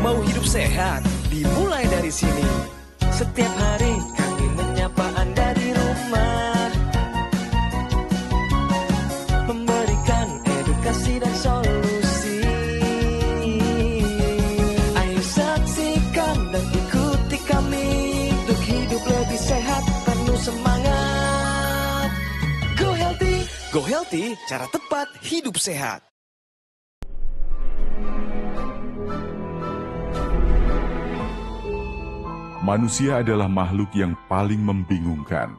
Mau hidup sehat, dimulai dari sini. Setiap hari kami menyapa Anda di rumah, memberikan edukasi dan solusi. Ayo saksikan dan ikuti kami untuk hidup lebih sehat, penuh semangat. Go Healthy, cara tepat hidup sehat. Manusia adalah makhluk yang paling membingungkan.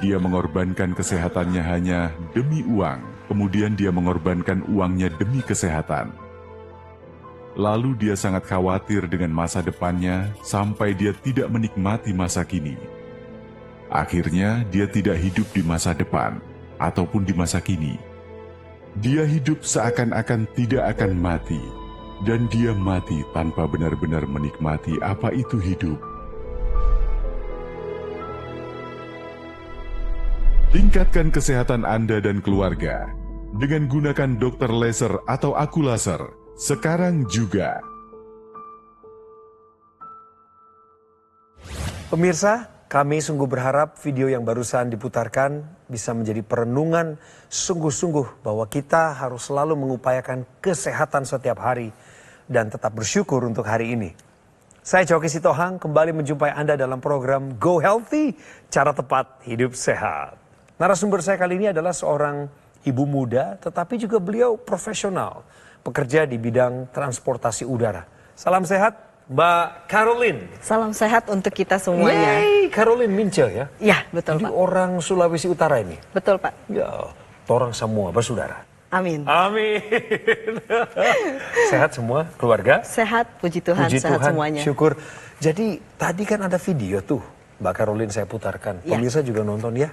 Dia mengorbankan kesehatannya hanya demi uang, kemudian dia mengorbankan uangnya demi kesehatan. Lalu dia sangat khawatir dengan masa depannya sampai dia tidak menikmati masa kini. Akhirnya dia tidak hidup di masa depan ataupun di masa kini. Dia hidup seakan-akan tidak akan mati, dan dia mati tanpa benar-benar menikmati apa itu hidup. Tingkatkan kesehatan Anda dan keluarga dengan gunakan Dr. Laser atau Aku Laser sekarang juga. Pemirsa, kami sungguh berharap video yang barusan diputarkan bisa menjadi perenungan sungguh-sungguh bahwa kita harus selalu mengupayakan kesehatan setiap hari dan tetap bersyukur untuk hari ini. Saya Coki Sitohang kembali menjumpai Anda dalam program Go Healthy, cara tepat hidup sehat. Narasumber saya kali ini adalah seorang ibu muda, tetapi juga beliau profesional, pekerja di bidang transportasi udara. Salam sehat, Mbak Caroline. Salam sehat untuk kita semuanya. Yeay, Caroline Mince ya? Ya, betul Jadi Pak. orang Sulawesi Utara ini? Betul Pak. Ya, orang semua bersaudara. Amin. Amin. Sehat semua, keluarga? Sehat, puji Tuhan, Puji sehat Tuhan, semuanya. syukur. Jadi tadi kan ada video tuh, Mbak Caroline saya putarkan. Ya. Pemirsa juga nonton ya?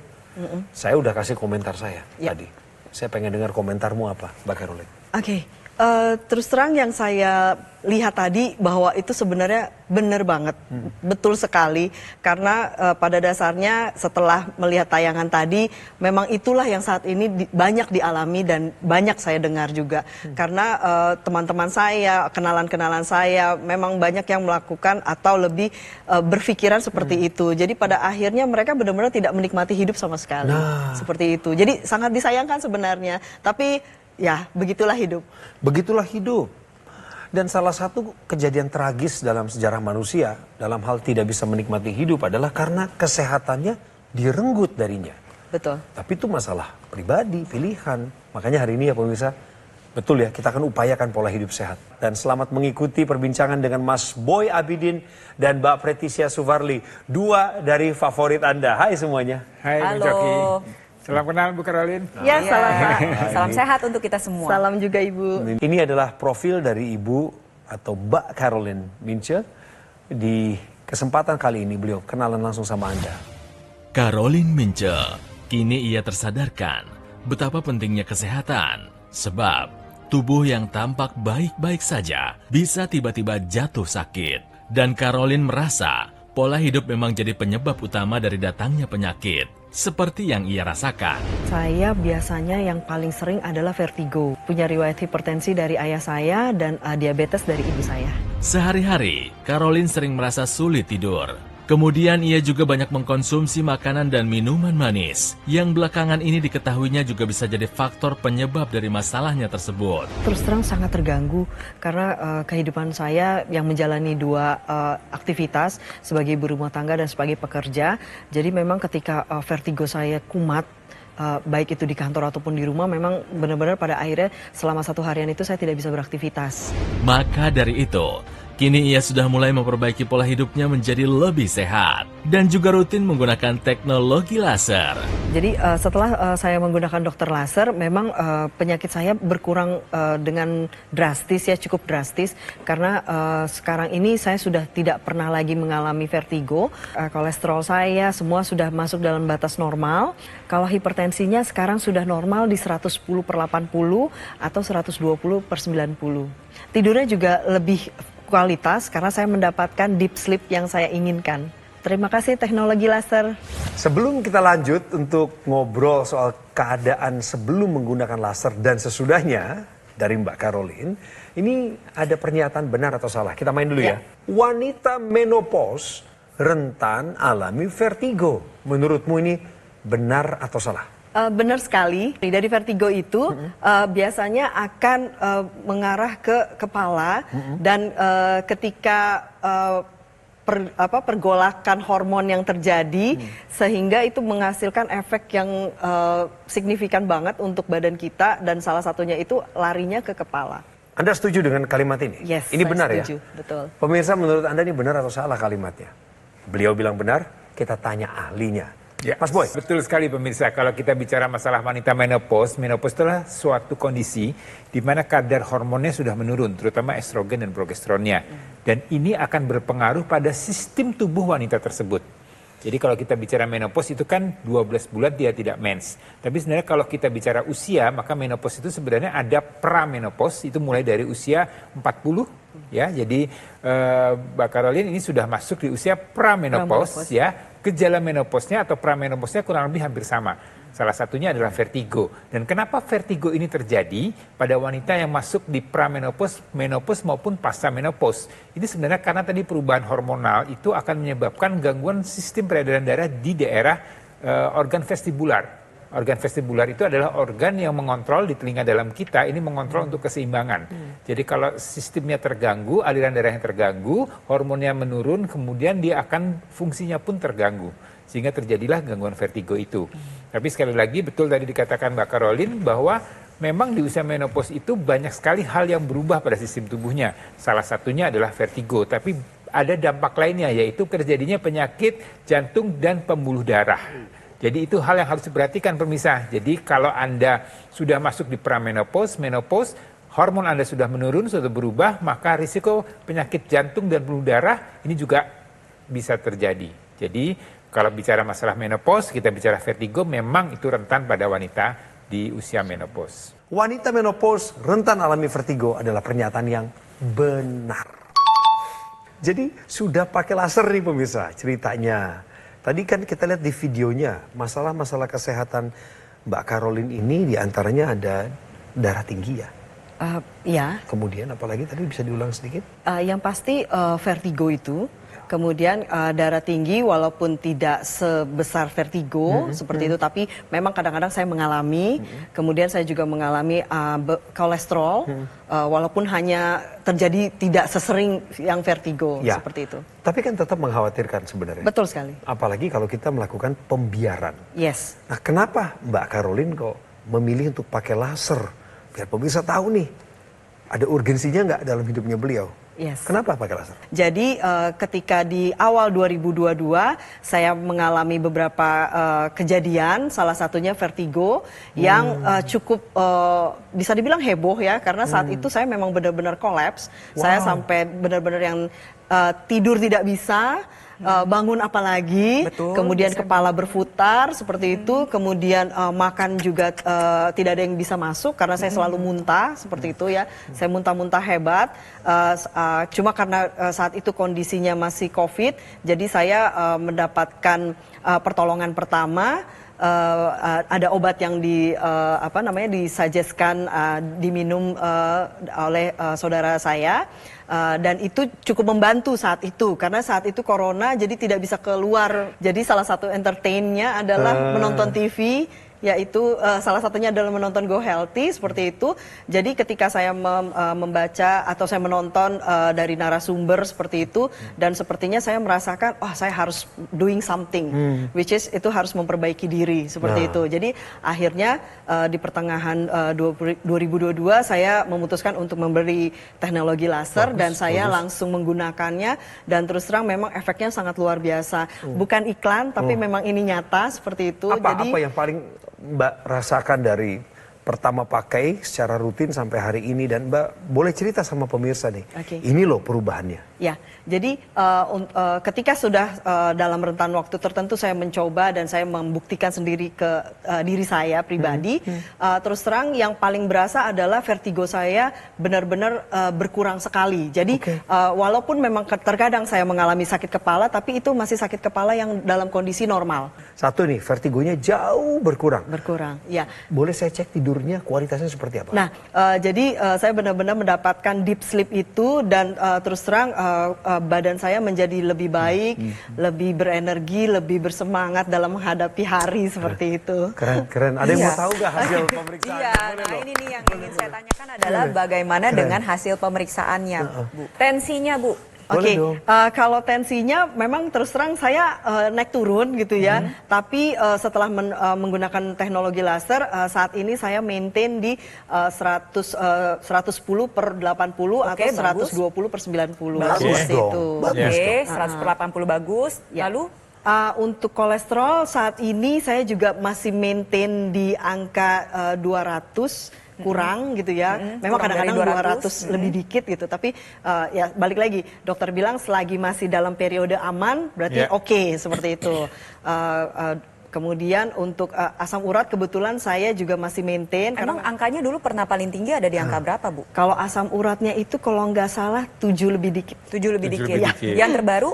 Saya udah kasih komentar saya Ya. tadi. Saya pengen dengar komentarmu apa, Mbak Caroline? Oke, terus terang yang saya lihat tadi bahwa itu sebenarnya benar banget, betul sekali. Karena pada dasarnya setelah melihat tayangan tadi, memang itulah yang saat ini banyak dialami dan banyak saya dengar juga. Karena teman-teman saya, kenalan-kenalan saya, memang banyak yang melakukan atau lebih berpikiran seperti itu. Jadi pada akhirnya mereka benar-benar tidak menikmati hidup sama sekali. Seperti itu. Jadi sangat disayangkan sebenarnya. Tapi ya, begitulah hidup. Begitulah hidup. Dan salah satu kejadian tragis dalam sejarah manusia dalam hal tidak bisa menikmati hidup adalah karena kesehatannya direnggut darinya. Betul. Tapi itu masalah pribadi, pilihan. Makanya hari ini ya pemirsa, betul ya, kita akan upayakan pola hidup sehat. Dan selamat mengikuti perbincangan dengan Mas Boy Abidin dan Mbak Pretisia Suvarli, dua dari favorit Anda. Hai semuanya. Hai Halo. Bu Coki. Salam kenal Bu Caroline. Ya, salam Pak. Salam sehat untuk kita semua. Salam juga Ibu. Ini adalah profil dari Ibu atau Mbak Caroline Mince. Di kesempatan kali ini beliau kenalan langsung sama Anda. Caroline Mince, kini ia tersadarkan betapa pentingnya kesehatan. Sebab tubuh yang tampak baik-baik saja bisa tiba-tiba jatuh sakit. Dan Caroline merasa pola hidup memang jadi penyebab utama dari datangnya penyakit. Seperti yang ia rasakan. Saya biasanya yang paling sering adalah vertigo. Punya riwayat hipertensi dari ayah saya dan diabetes dari ibu saya. Sehari-hari, Caroline sering merasa sulit tidur. Kemudian ia juga banyak mengkonsumsi makanan dan minuman manis, yang belakangan ini diketahuinya juga bisa jadi faktor penyebab dari masalahnya tersebut. Terus terang sangat terganggu karena kehidupan saya yang menjalani dua aktivitas sebagai ibu rumah tangga dan sebagai pekerja. Jadi memang ketika vertigo saya kumat, baik itu di kantor ataupun di rumah, memang benar-benar pada akhirnya selama satu harian itu saya tidak bisa beraktivitas. Maka dari itu, kini ia sudah mulai memperbaiki pola hidupnya menjadi lebih sehat dan juga rutin menggunakan teknologi laser. Jadi setelah saya menggunakan dokter laser, memang penyakit saya berkurang dengan drastis ya, cukup drastis. Karena sekarang ini saya sudah tidak pernah lagi mengalami vertigo. Kolesterol saya semua sudah masuk dalam batas normal. Kalau hipertensinya sekarang sudah normal di 110/80 atau 120/90. Tidurnya juga lebih kualitas karena saya mendapatkan deep sleep yang saya inginkan. Terima kasih teknologi laser. Sebelum kita lanjut untuk ngobrol soal keadaan sebelum menggunakan laser dan sesudahnya, dari Mbak Caroline. Ini ada pernyataan benar atau salah? Kita main dulu ya. Wanita menopause rentan alami vertigo. Menurutmu ini benar atau salah? Benar sekali. Dari vertigo itu biasanya akan mengarah ke kepala dan ketika pergolakan hormon yang terjadi sehingga itu menghasilkan efek yang signifikan banget untuk badan kita dan salah satunya itu larinya ke kepala. Anda setuju dengan kalimat ini? Yes, ini saya benar setuju, ya? Betul. Pemirsa, menurut Anda ini benar atau salah kalimatnya? Beliau bilang benar, kita tanya ahlinya. Ya, Mas Boy. betul sekali pemirsa. Kalau kita bicara masalah wanita menopause, menopause adalah suatu kondisi di mana kadar hormonnya sudah menurun, terutama estrogen dan progesteronnya. Dan ini akan berpengaruh pada sistem tubuh wanita tersebut. Jadi kalau kita bicara menopause itu kan 12 bulan dia tidak mens. Tapi sebenarnya kalau kita bicara usia, maka menopause itu sebenarnya ada pramenopause, itu mulai dari usia 40 ya. Jadi Mbak Caroline ini sudah masuk di usia pramenopause ya. Gejala menopausnya atau pramenopausnya kurang lebih hampir sama. Salah satunya adalah vertigo. Dan kenapa vertigo ini terjadi pada wanita yang masuk di pramenopause, menopause maupun pasca menopause? Ini sebenarnya karena tadi perubahan hormonal itu akan menyebabkan gangguan sistem peredaran darah di daerah organ vestibular. Organ vestibular itu adalah organ yang mengontrol di telinga dalam kita, ini mengontrol untuk keseimbangan. Jadi kalau sistemnya terganggu, aliran darah yang terganggu, hormonnya menurun, kemudian dia akan fungsinya pun terganggu. Sehingga terjadilah gangguan vertigo itu. Tapi sekali lagi betul tadi dikatakan Mbak Caroline bahwa memang di usia menopause itu banyak sekali hal yang berubah pada sistem tubuhnya. Salah satunya adalah vertigo, tapi ada dampak lainnya yaitu terjadinya penyakit jantung dan pembuluh darah. Jadi itu hal yang harus diperhatikan pemirsa. Jadi kalau Anda sudah masuk di pramenopause, menopause, hormon Anda sudah menurun, sudah berubah, maka risiko penyakit jantung dan pembuluh darah ini juga bisa terjadi. Jadi kalau bicara masalah menopause, kita bicara vertigo, memang itu rentan pada wanita di usia menopause. Wanita menopause rentan alami vertigo adalah pernyataan yang benar. Jadi sudah pakai laser nih pemirsa ceritanya. Tadi kan kita lihat di videonya, masalah-masalah kesehatan Mbak Caroline ini diantaranya ada darah tinggi ya? Ya. Kemudian apalagi tadi bisa diulang sedikit? Yang pasti vertigo itu, kemudian darah tinggi walaupun tidak sebesar vertigo seperti itu, tapi memang kadang-kadang saya mengalami, kemudian saya juga mengalami kolesterol, walaupun hanya terjadi tidak sesering yang vertigo seperti itu. Tapi kan tetap mengkhawatirkan sebenarnya. Betul sekali. Apalagi kalau kita melakukan pembiaran. Yes. Nah kenapa Mbak Caroline kok memilih untuk pakai laser? Biar pemirsa tahu nih, ada urgensinya nggak dalam hidupnya beliau? Yes. Kenapa pakai laser? Jadi ketika di awal 2022 saya mengalami beberapa kejadian, salah satunya vertigo yang cukup bisa dibilang heboh ya, karena saat itu saya memang benar-benar kolaps. Saya sampai benar-benar yang tidur tidak bisa, bangun apalagi, kemudian kepala berputar seperti itu, kemudian makan juga tidak ada yang bisa masuk karena saya selalu muntah seperti itu ya, saya muntah-muntah hebat, cuma karena saat itu kondisinya masih COVID, jadi saya mendapatkan pertolongan pertama. Ada obat yang disuggestkan diminum oleh saudara saya. Dan itu cukup membantu saat itu karena saat itu corona jadi tidak bisa keluar, jadi salah satu entertainnya adalah menonton TV, yaitu salah satunya adalah menonton Go Healthy seperti itu. Jadi ketika saya membaca atau saya menonton dari narasumber seperti itu, dan sepertinya saya merasakan saya harus doing something, which is itu harus memperbaiki diri seperti itu. Jadi akhirnya di pertengahan 2022 saya memutuskan untuk memberi teknologi laser dan saya langsung menggunakannya, dan terus terang memang efeknya sangat luar biasa. Bukan iklan tapi memang ini nyata seperti itu. Apa yang paling Mbak rasakan dari pertama pakai secara rutin sampai hari ini, dan Mbak boleh cerita sama pemirsa nih, ini loh perubahannya. Ya, jadi ketika sudah dalam rentan waktu tertentu saya mencoba dan saya membuktikan sendiri ke diri saya pribadi, terus terang yang paling berasa adalah vertigo saya benar-benar berkurang sekali. Jadi walaupun memang terkadang saya mengalami sakit kepala, tapi itu masih sakit kepala yang dalam kondisi normal. Satu nih, vertigonya jauh berkurang. Berkurang, ya. Boleh saya cek tidur tidurnya kualitasnya seperti apa? Nah, jadi saya benar-benar mendapatkan deep sleep itu dan terus terang badan saya menjadi lebih baik, lebih berenergi, lebih bersemangat dalam menghadapi hari seperti itu. Keren. Ada yang mau tahu nggak hasil pemeriksaan? Iya, nah ini nih yang ingin saya tanyakan adalah bagaimana dengan hasil pemeriksaannya, Bu. Tensinya, Bu. Oke, kalau tensinya memang terus terang saya naik turun gitu ya. Tapi setelah menggunakan teknologi laser, saat ini saya maintain di 110/80 atau 120/90. Bagus dong. Itu. Oke, 100/80 bagus. Ya. Lalu Untuk kolesterol saat ini saya juga masih maintain di angka 200 kurang gitu ya. Memang kurang dari kadang-kadang 200, 200 lebih dikit gitu. Tapi ya balik lagi, dokter bilang selagi masih dalam periode aman berarti oke, seperti itu. Kemudian untuk asam urat kebetulan saya juga masih maintain. emang angkanya dulu pernah paling tinggi ada di angka berapa, Bu? Kalau asam uratnya itu kalau nggak salah 7 lebih dikit. 7 lebih dikit. lebih dikit. Yang terbaru?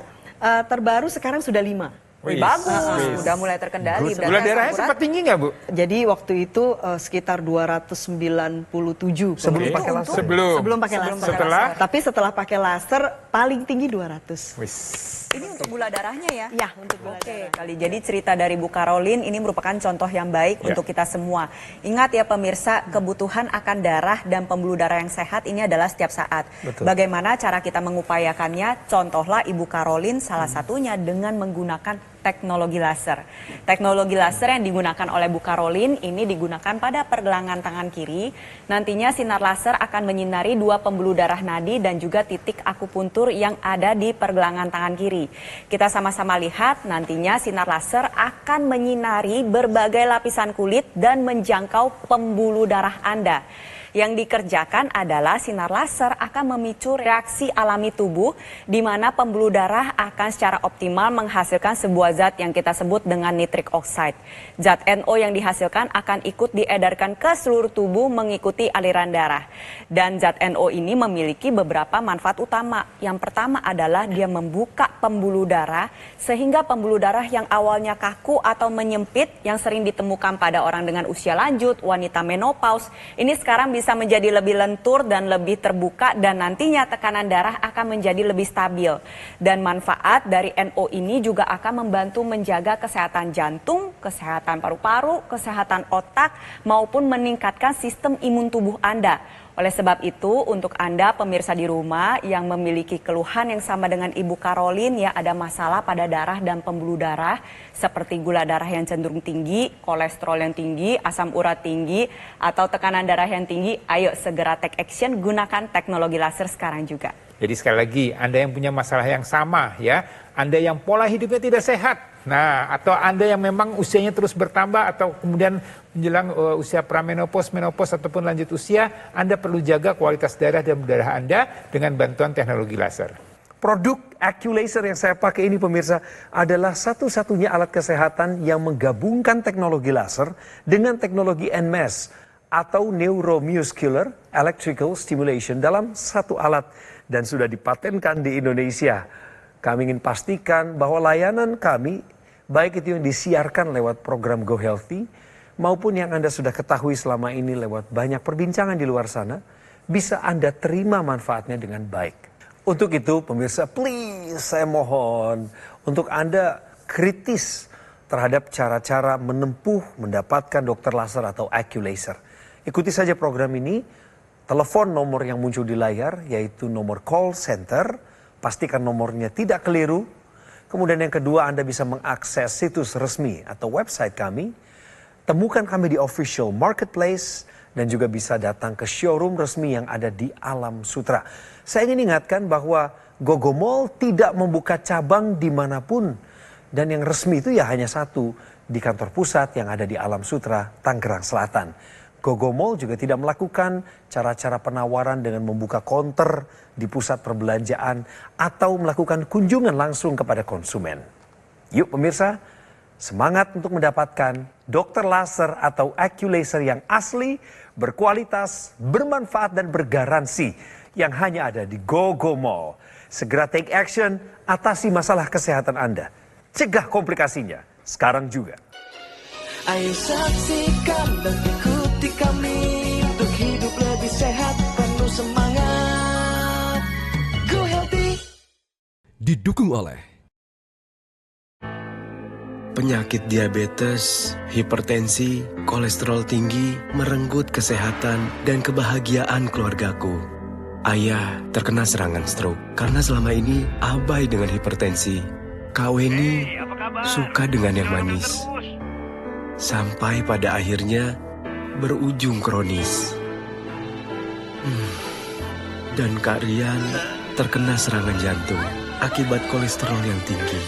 Terbaru sekarang sudah 5. Wih, bagus, udah mulai terkendali. Gula darahnya sempat tinggi nggak, Bu? Jadi waktu itu sekitar 297. Sebelum kalau pakai itu. laser? Sebelum pakai laser. Setelah? Tapi setelah pakai laser paling tinggi 200. Wis. Ini untuk gula darahnya ya? Ya, untuk gula Oke, kali. Jadi cerita dari Bu Caroline ini merupakan contoh yang baik untuk kita semua. Ingat ya pemirsa, kebutuhan akan darah dan pembuluh darah yang sehat ini adalah setiap saat. Betul. Bagaimana cara kita mengupayakannya? Contohlah Ibu Caroline salah satunya dengan menggunakan teknologi laser. Teknologi laser yang digunakan oleh Bu Caroline ini digunakan pada pergelangan tangan kiri. Nantinya sinar laser akan menyinari 2 pembuluh darah nadi dan juga titik akupuntur yang ada di pergelangan tangan kiri. Kita sama-sama lihat nantinya sinar laser akan menyinari berbagai lapisan kulit dan menjangkau pembuluh darah Anda. Yang dikerjakan adalah sinar laser akan memicu reaksi alami tubuh di mana pembuluh darah akan secara optimal menghasilkan sebuah zat yang kita sebut dengan nitric oxide. Zat NO yang dihasilkan akan ikut diedarkan ke seluruh tubuh mengikuti aliran darah. Dan zat NO ini memiliki beberapa manfaat utama. Yang pertama adalah dia membuka pembuluh darah sehingga pembuluh darah yang awalnya kaku atau menyempit yang sering ditemukan pada orang dengan usia lanjut, wanita menopause, ini sekarang bisa menjadi lebih lentur dan lebih terbuka dan nantinya tekanan darah akan menjadi lebih stabil. Dan manfaat dari NO ini juga akan membantu menjaga kesehatan jantung, kesehatan paru-paru, kesehatan otak maupun meningkatkan sistem imun tubuh Anda. Oleh sebab itu, untuk Anda pemirsa di rumah yang memiliki keluhan yang sama dengan Ibu Caroline, ya ada masalah pada darah dan pembuluh darah, seperti gula darah yang cenderung tinggi, kolesterol yang tinggi, asam urat tinggi, atau tekanan darah yang tinggi, ayo segera take action, gunakan teknologi laser sekarang juga. Jadi sekali lagi, Anda yang punya masalah yang sama ya, Anda yang pola hidupnya tidak sehat, nah atau Anda yang memang usianya terus bertambah atau kemudian menjelang usia pramenopause, menopause ataupun lanjut usia, Anda perlu jaga kualitas darah dan darah Anda dengan bantuan teknologi laser. Produk AccuLaser yang saya pakai ini pemirsa adalah satu-satunya alat kesehatan yang menggabungkan teknologi laser dengan teknologi NMES atau Neuromuscular Electrical Stimulation dalam satu alat dan sudah dipatenkan di Indonesia. Kami ingin pastikan bahwa layanan kami, baik itu yang disiarkan lewat program Go Healthy, maupun yang Anda sudah ketahui selama ini lewat banyak perbincangan di luar sana, bisa Anda terima manfaatnya dengan baik. Untuk itu pemirsa, please saya mohon untuk Anda kritis terhadap cara-cara mendapatkan dokter laser atau AccuLaser. Ikuti saja program ini, telepon nomor yang muncul di layar yaitu nomor call center, pastikan nomornya tidak keliru. Kemudian yang kedua, Anda bisa mengakses situs resmi atau website kami. Temukan kami di official marketplace dan juga bisa datang ke showroom resmi yang ada di Alam Sutra. Saya ingin ingatkan bahwa Gogo Mall tidak membuka cabang dimanapun. Dan yang resmi itu ya hanya satu, di kantor pusat yang ada di Alam Sutra, Tangerang Selatan. Gogo Mall juga tidak melakukan cara-cara penawaran dengan membuka konter di pusat perbelanjaan atau melakukan kunjungan langsung kepada konsumen. Yuk pemirsa, semangat untuk mendapatkan dokter laser atau AccuLaser yang asli, berkualitas, bermanfaat dan bergaransi yang hanya ada di Gogo Mall. Segera take action, atasi masalah kesehatan Anda. Cegah komplikasinya sekarang juga. Ayo saksikan dan ikuti kami didukung oleh penyakit diabetes, hipertensi, kolesterol tinggi, merenggut kesehatan dan kebahagiaan keluargaku. Ayah terkena serangan stroke karena selama ini abai dengan hipertensi. Kak Weni suka dengan yang manis. Sampai pada akhirnya berujung kronis. Dan Kak Rian terkena serangan jantung akibat kolesterol yang tinggi.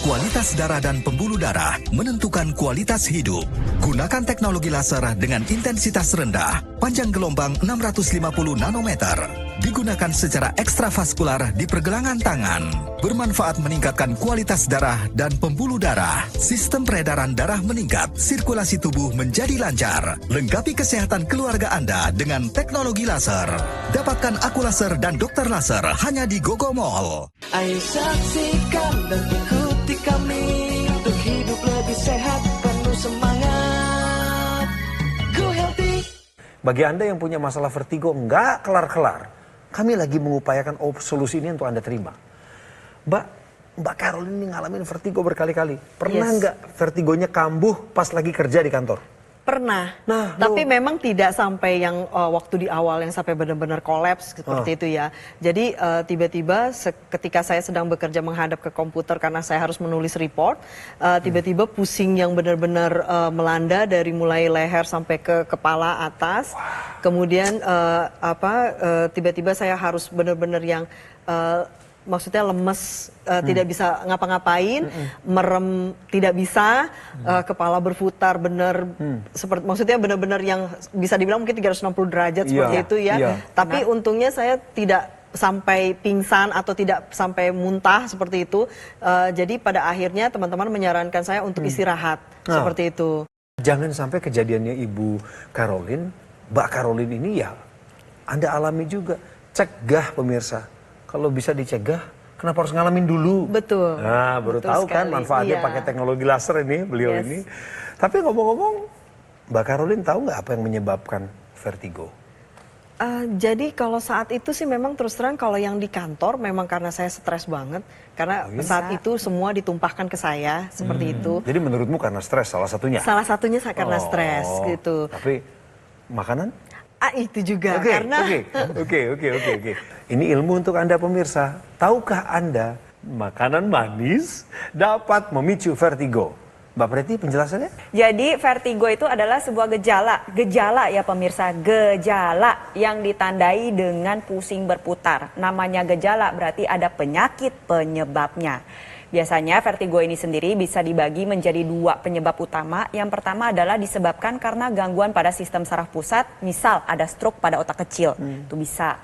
Kualitas darah dan pembuluh darah menentukan kualitas hidup. Gunakan teknologi laser dengan intensitas rendah, panjang gelombang 650 nanometer. Digunakan secara ekstravaskular di pergelangan tangan. Bermanfaat meningkatkan kualitas darah dan pembuluh darah. Sistem peredaran darah meningkat, sirkulasi tubuh menjadi lancar. Lengkapi kesehatan keluarga Anda dengan teknologi laser. Dapatkan aku laser dan dokter laser hanya di Gogo Mall. Ayo saksikan dan ikuti kami untuk hidup lebih sehat, penuh semangat. Go Healthy. Bagi Anda yang punya masalah vertigo nggak kelar-kelar, kami lagi mengupayakan solusi ini untuk Anda terima. Mbak Caroline ini ngalamin vertigo berkali-kali. Pernah nggak vertigonya kambuh pas lagi kerja di kantor? Pernah, tapi memang tidak sampai yang waktu di awal yang sampai benar-benar kolaps seperti itu ya. Jadi tiba-tiba ketika saya sedang bekerja menghadap ke komputer karena saya harus menulis report, tiba-tiba pusing yang benar-benar melanda dari mulai leher sampai ke kepala atas. Kemudian tiba-tiba saya harus benar-benar yang maksudnya lemes, tidak bisa ngapa-ngapain, merem tidak bisa, kepala berputar benar, seperti maksudnya benar-benar yang bisa dibilang mungkin 360 derajat seperti itu ya. Tapi untungnya saya tidak sampai pingsan atau tidak sampai muntah seperti itu. Jadi pada akhirnya teman-teman menyarankan saya untuk istirahat seperti itu. Jangan sampai kejadiannya Ibu Caroline, Mbak Caroline ini ya Anda alami juga. Cegah pemirsa. Kalau bisa dicegah, kenapa harus ngalamin dulu? Betul. Nah, baru tahu kan manfaatnya pakai teknologi laser ini, beliau ini. Tapi ngomong-ngomong, Mbak Caroline tahu nggak apa yang menyebabkan vertigo? Jadi kalau saat itu sih memang terus terang kalau yang di kantor memang karena saya stres banget. Karena saat itu semua ditumpahkan ke saya, seperti itu. Jadi menurutmu karena stres salah satunya? Salah satunya karena stres gitu. Tapi makanan? Itu juga karena Oke. Ini ilmu untuk Anda pemirsa. Tahukah Anda makanan manis dapat memicu vertigo? Mbak Preti penjelasannya? Jadi vertigo itu adalah sebuah gejala ya pemirsa, gejala yang ditandai dengan pusing berputar. Namanya gejala berarti ada penyakit penyebabnya. Biasanya vertigo ini sendiri bisa dibagi menjadi dua penyebab utama. Yang pertama adalah disebabkan karena gangguan pada sistem saraf pusat, misal ada stroke pada otak kecil, itu bisa.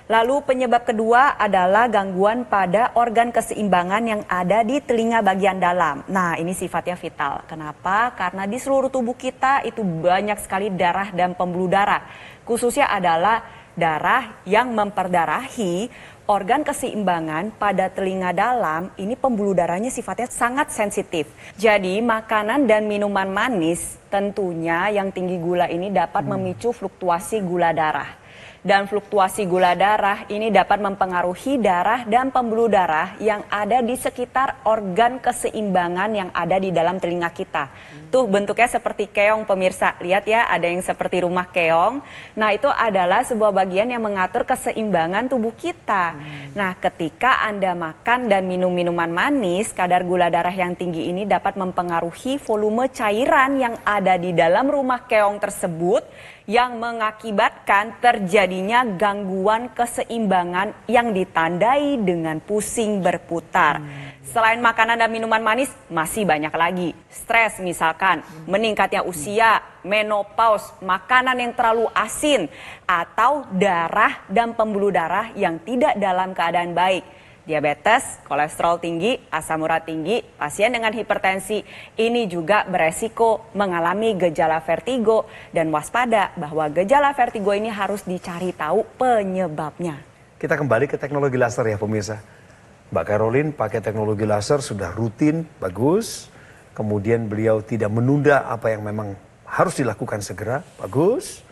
Lalu penyebab kedua adalah gangguan pada organ keseimbangan yang ada di telinga bagian dalam. Nah, ini sifatnya vital. Kenapa? Karena di seluruh tubuh kita itu banyak sekali darah dan pembuluh darah. Khususnya adalah darah yang memperdarahi organ keseimbangan pada telinga dalam. Ini pembuluh darahnya sifatnya sangat sensitif. Jadi makanan dan minuman manis tentunya yang tinggi gula ini dapat memicu fluktuasi gula darah. Dan fluktuasi gula darah ini dapat mempengaruhi darah dan pembuluh darah yang ada di sekitar organ keseimbangan yang ada di dalam telinga kita. Tuh bentuknya seperti keong pemirsa, lihat ya ada yang seperti rumah keong. Nah itu adalah sebuah bagian yang mengatur keseimbangan tubuh kita. Nah ketika Anda makan dan minum minuman manis, kadar gula darah yang tinggi ini dapat mempengaruhi volume cairan yang ada di dalam rumah keong tersebut, yang mengakibatkan terjadinya gangguan keseimbangan yang ditandai dengan pusing berputar. Selain makanan dan minuman manis, masih banyak lagi. Stres misalkan, meningkatnya usia, menopause, makanan yang terlalu asin, atau darah dan pembuluh darah yang tidak dalam keadaan baik. Diabetes, kolesterol tinggi, asam urat tinggi, pasien dengan hipertensi ini juga beresiko mengalami gejala vertigo, dan waspada bahwa gejala vertigo ini harus dicari tahu penyebabnya. Kita kembali ke teknologi laser ya pemirsa. Mbak Caroline pakai teknologi laser sudah rutin, bagus. Kemudian beliau tidak menunda apa yang memang harus dilakukan segera, bagus.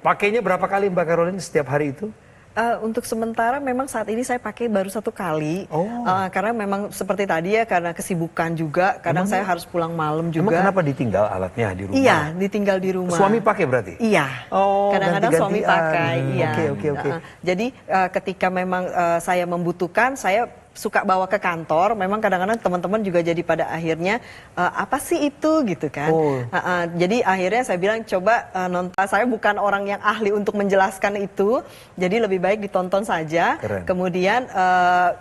Pakainya berapa kali Mbak Caroline setiap hari itu? Untuk sementara memang saat ini saya pakai baru 1 kali. Karena memang seperti tadi ya, karena kesibukan juga. Kadang saya harus pulang malam juga. Emang kenapa ditinggal alatnya di rumah? Iya, ditinggal di rumah. Suami pakai berarti? Iya. Oh, Kadang-kadang suami pakai. Iya. Oke. Jadi ketika memang saya membutuhkan, saya suka bawa ke kantor. Memang kadang-kadang teman-teman juga jadi pada akhirnya apa sih itu gitu kan. Jadi akhirnya saya bilang coba nonton. Saya bukan orang yang ahli untuk menjelaskan itu. Jadi lebih baik ditonton saja. Keren. Kemudian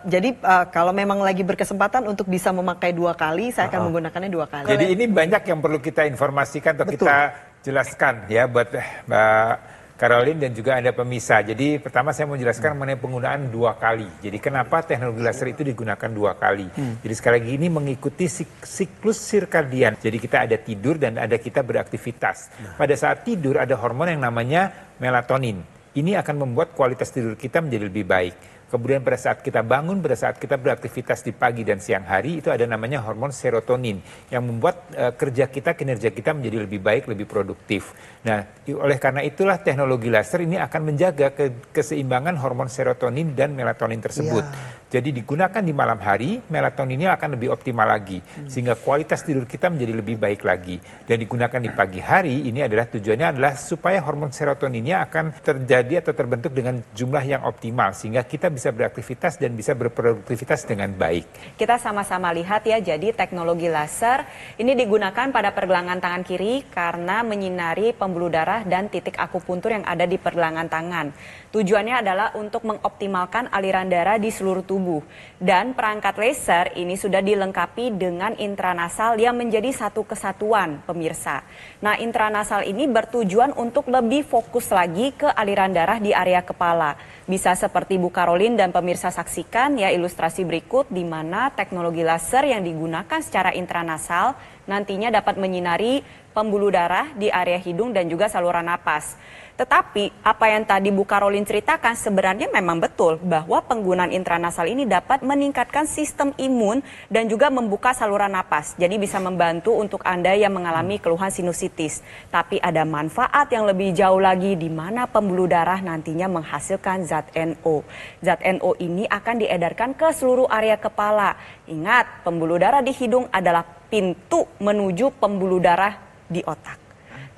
jadi kalau memang lagi berkesempatan untuk bisa memakai 2 kali, saya akan menggunakannya 2 kali. Jadi ini banyak yang perlu kita informasikan atau kita jelaskan ya buat Mbak Caroline dan juga Anda pemirsa. Jadi pertama saya mau jelaskan mengenai penggunaan 2 kali. Jadi kenapa teknologi laser itu digunakan 2 kali. Jadi sekali lagi ini mengikuti siklus sirkadian. Jadi kita ada tidur dan ada kita beraktivitas. Pada saat tidur ada hormon yang namanya melatonin. Ini akan membuat kualitas tidur kita menjadi lebih baik. Kemudian pada saat kita bangun, pada saat kita beraktivitas di pagi dan siang hari, itu ada namanya hormon serotonin yang membuat kerja kita, kinerja kita menjadi lebih baik, lebih produktif. Nah, oleh karena itulah teknologi laser ini akan menjaga keseimbangan hormon serotonin dan melatonin tersebut. Jadi digunakan di malam hari, melatoninnya akan lebih optimal lagi. Sehingga kualitas tidur kita menjadi lebih baik lagi. Dan digunakan di pagi hari, ini adalah tujuannya adalah supaya hormon serotoninnya akan terjadi atau terbentuk dengan jumlah yang optimal. Sehingga kita bisa beraktivitas dan bisa berproduktivitas dengan baik. Kita sama-sama lihat ya, jadi teknologi laser ini digunakan pada pergelangan tangan kiri karena menyinari pembuluh darah dan titik akupuntur yang ada di pergelangan tangan. Tujuannya adalah untuk mengoptimalkan aliran darah di seluruh tubuh. Dan perangkat laser ini sudah dilengkapi dengan intranasal yang menjadi satu kesatuan, pemirsa. Nah, intranasal ini bertujuan untuk lebih fokus lagi ke aliran darah di area kepala. Bisa seperti Bu Caroline dan pemirsa saksikan ya ilustrasi berikut di mana teknologi laser yang digunakan secara intranasal nantinya dapat menyinari pembuluh darah di area hidung dan juga saluran napas. Tetapi apa yang tadi Bu Caroline ceritakan sebenarnya memang betul bahwa penggunaan intranasal ini dapat meningkatkan sistem imun dan juga membuka saluran napas. Jadi bisa membantu untuk Anda yang mengalami keluhan sinusitis. Tapi ada manfaat yang lebih jauh lagi di mana pembuluh darah nantinya menghasilkan zat NO. Zat NO ini akan diedarkan ke seluruh area kepala. Ingat, pembuluh darah di hidung adalah pintu menuju pembuluh darah di otak.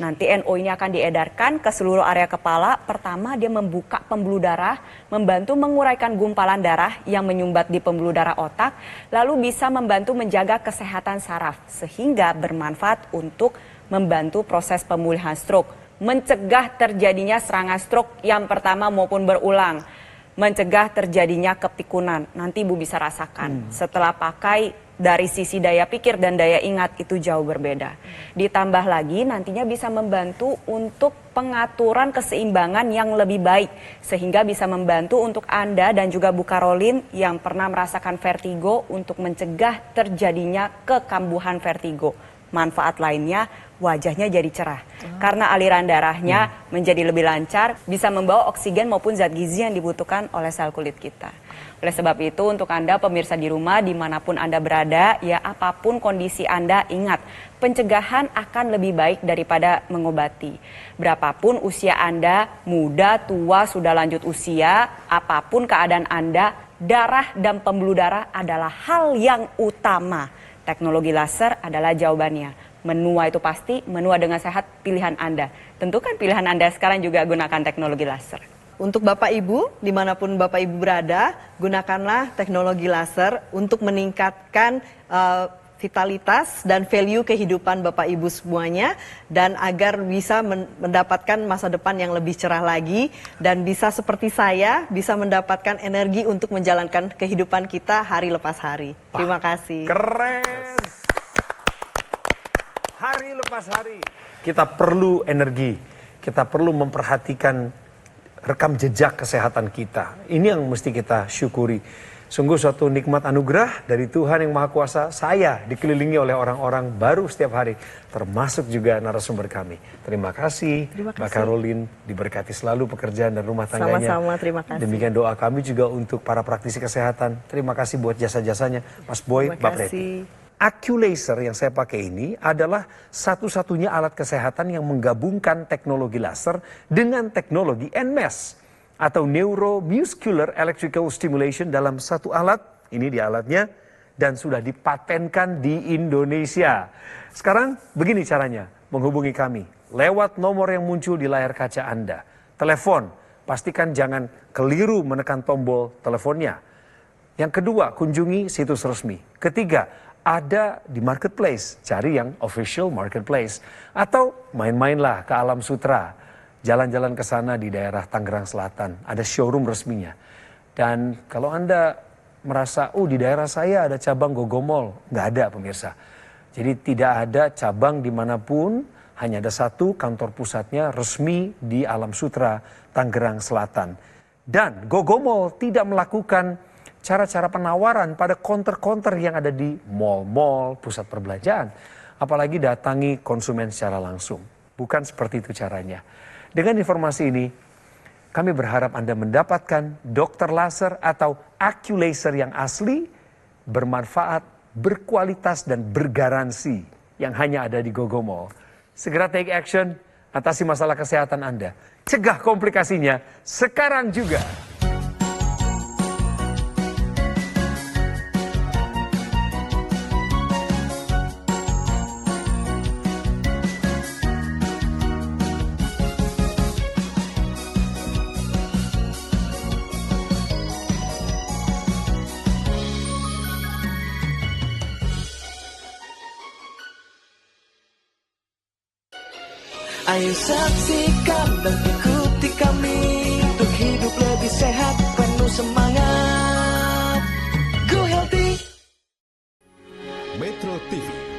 Nanti NO ini akan diedarkan ke seluruh area kepala. Pertama, dia membuka pembuluh darah, membantu menguraikan gumpalan darah yang menyumbat di pembuluh darah otak, lalu bisa membantu menjaga kesehatan saraf, sehingga bermanfaat untuk membantu proses pemulihan stroke, mencegah terjadinya serangan stroke yang pertama maupun berulang, mencegah terjadinya kepikunan. Nanti Ibu bisa rasakan setelah pakai. Dari sisi daya pikir dan daya ingat itu jauh berbeda. Ditambah lagi nantinya bisa membantu untuk pengaturan keseimbangan yang lebih baik. Sehingga bisa membantu untuk Anda dan juga Bu Caroline yang pernah merasakan vertigo untuk mencegah terjadinya kekambuhan vertigo. Manfaat lainnya, wajahnya jadi cerah. Karena aliran darahnya menjadi lebih lancar, bisa membawa oksigen maupun zat gizi yang dibutuhkan oleh sel kulit kita. Oleh sebab itu, untuk Anda pemirsa di rumah, dimanapun Anda berada, ya apapun kondisi Anda, ingat, pencegahan akan lebih baik daripada mengobati. Berapapun usia Anda, muda, tua, sudah lanjut usia, apapun keadaan Anda, darah dan pembuluh darah adalah hal yang utama. Teknologi laser adalah jawabannya. Menua itu pasti, menua dengan sehat pilihan Anda. Tentukan pilihan Anda sekarang juga gunakan teknologi laser. Untuk Bapak Ibu, dimanapun Bapak Ibu berada, gunakanlah teknologi laser untuk meningkatkan vitalitas dan value kehidupan Bapak Ibu semuanya, dan agar bisa mendapatkan masa depan yang lebih cerah lagi, dan bisa seperti saya, bisa mendapatkan energi untuk menjalankan kehidupan kita hari lepas hari. Terima kasih. Keren! Hari lepas hari. Kita perlu energi, kita perlu memperhatikan rekam jejak kesehatan kita. Ini yang mesti kita syukuri. Sungguh suatu nikmat anugerah dari Tuhan yang Maha Kuasa. Saya dikelilingi oleh orang-orang baru setiap hari, termasuk juga narasumber kami. Terima kasih, Mbak Caroline, diberkati selalu pekerjaan dan rumah tangganya. Sama-sama, terima kasih. Demikian doa kami juga untuk para praktisi kesehatan. Terima kasih buat jasa-jasanya, Mas Boy, Mbak Preti. AccuLaser yang saya pakai ini adalah satu-satunya alat kesehatan yang menggabungkan teknologi laser dengan teknologi NMES. atau neuromuscular electrical stimulation dalam satu alat. Ini di alatnya dan sudah dipatenkan di Indonesia. Sekarang begini caranya menghubungi kami lewat nomor yang muncul di layar kaca Anda. Telepon, pastikan jangan keliru menekan tombol teleponnya. Yang kedua, kunjungi situs resmi. Ketiga, ada di marketplace, cari yang official marketplace. Atau main-mainlah ke Alam Sutra, jalan-jalan ke sana di daerah Tangerang Selatan, ada showroom resminya. Dan kalau Anda merasa, di daerah saya ada cabang Gogomol, nggak ada pemirsa. Jadi tidak ada cabang dimanapun, hanya ada satu kantor pusatnya resmi di Alam Sutra, Tangerang Selatan. Dan Gogomol tidak melakukan cara-cara penawaran pada counter-counter yang ada di mall-mall, pusat perbelanjaan. Apalagi datangi konsumen secara langsung. Bukan seperti itu caranya. Dengan informasi ini, kami berharap Anda mendapatkan dokter laser atau AccuLaser yang asli, bermanfaat, berkualitas, dan bergaransi yang hanya ada di Gogomol. Segera take action, atasi masalah kesehatan Anda. Cegah komplikasinya sekarang juga. Ayo saksikan dan ikuti kami untuk hidup lebih sehat, penuh semangat. Go Healthy. Metro TV.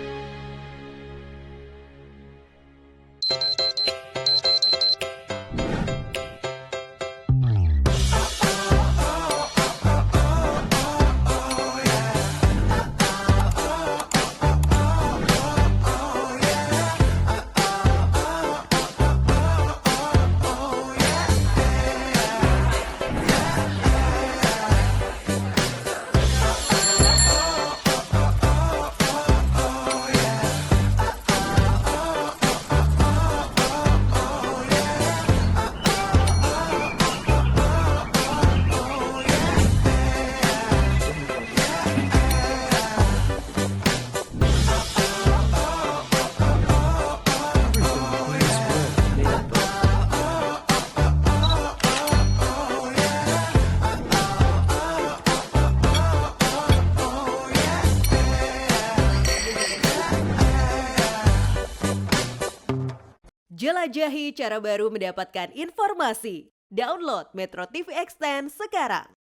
Jelajahi cara baru mendapatkan informasi. Download Metro TV Extend sekarang.